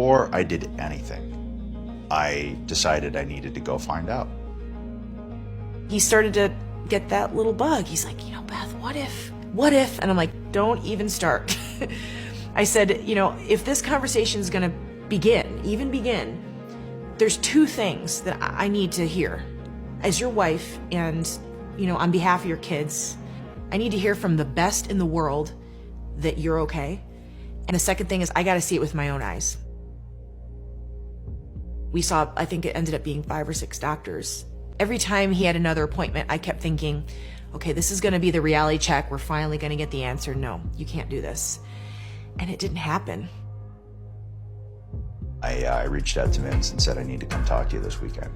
Before I did anything, I decided I needed to go find out. He started to get that little bug. He's like, Beth, what if? What if? And I'm like, don't even start. I said, if this conversation is going to begin, there's two things that I need to hear. As your wife and, on behalf of your kids, I need to hear from the best in the world that you're okay. And the second thing is I got to see it with my own eyes. We saw, I think it ended up being 5 or 6 doctors. Every time he had another appointment, I kept thinking, okay, this is going to be the reality check. We're finally going to get the answer. No, you can't do this. And it didn't happen. I reached out to Vince and said, I need to come talk to you this weekend.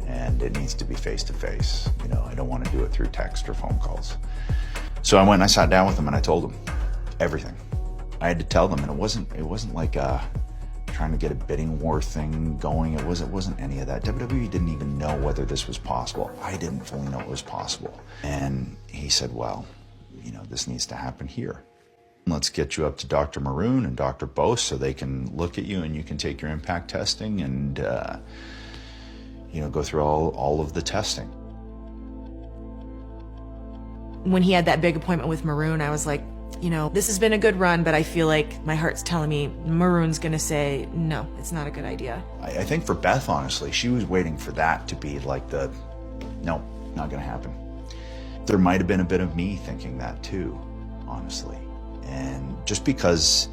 And it needs to be face-to-face. I don't want to do it through text or phone calls. So I went and I sat down with him and I told him everything. I had to tell them, and it wasn't like trying to get a bidding war thing going. It wasn't any of that. WWE didn't even know whether this was possible. I didn't fully know it was possible. And he said, well, this needs to happen here. Let's get you up to Dr. Maroon and Dr. Bose so they can look at you and you can take your impact testing and, go through all of the testing. When he had that big appointment with Maroon, I was like, this has been a good run, but I feel like my heart's telling me Maroon's gonna say, no, it's not a good idea. I think for Beth, honestly, she was waiting for that to be like no, not gonna happen. There might have been a bit of me thinking that too, honestly. And just because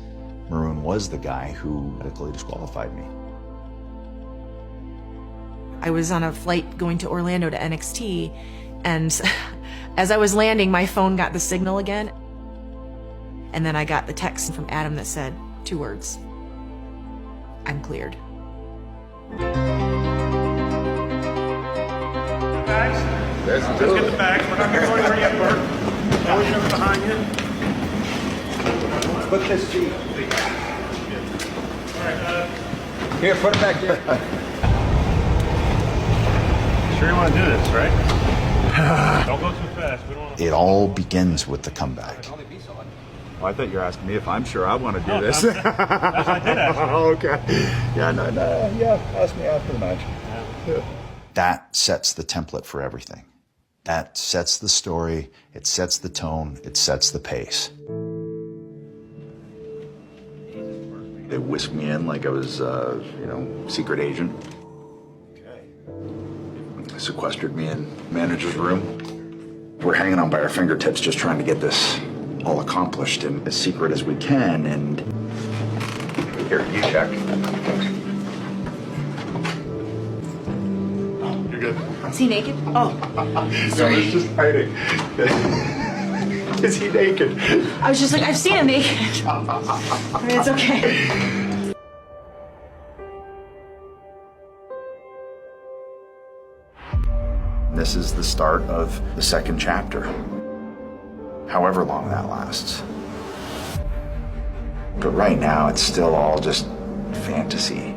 Maroon was the guy who medically disqualified me. I was on a flight going to Orlando to NXT, and as I was landing, my phone got the signal again. And then I got the text from Adam that said 2 words: I'm cleared. Bags? Let's get the bags. We're not going anywhere yet, Bert. Always over behind you. Put this seat. All right, Here, put it back there. sure you want to do this, right? Don't go too fast. We don't want to... It all begins with the comeback. Well, I thought you were asking me if I'm sure I want to do this. That's what I did ask you. Oh, okay. Yeah, no, yeah. Ask me after the match. Yeah. That sets the template for everything. That sets the story, it sets the tone, it sets the pace. They whisked me in like I was, secret agent. They sequestered me in manager's room. We're hanging on by our fingertips just trying to get this all accomplished and as secret as we can, and here, you check. You're good. Is he naked? Oh, So he's just hiding. Is he naked? I was just like, I've seen him naked. I mean, it's okay. This is the start of the second chapter, however long that lasts. But right now, it's still all just fantasy.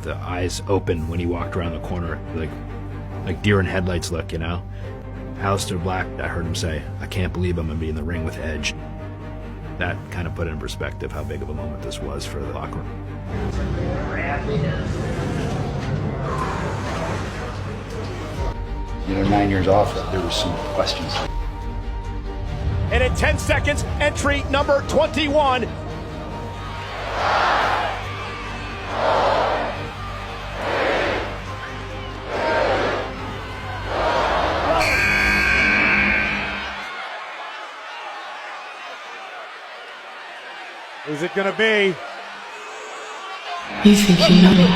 The eyes open when he walked around the corner, like deer in headlights look, Aleister Black, I heard him say, I can't believe I'm going to be in the ring with Edge. That kind of put in perspective how big of a moment this was for the locker room. 9 years off, there were some questions. And in 10 seconds, entry number 21. Who's it going to be? You think you know me?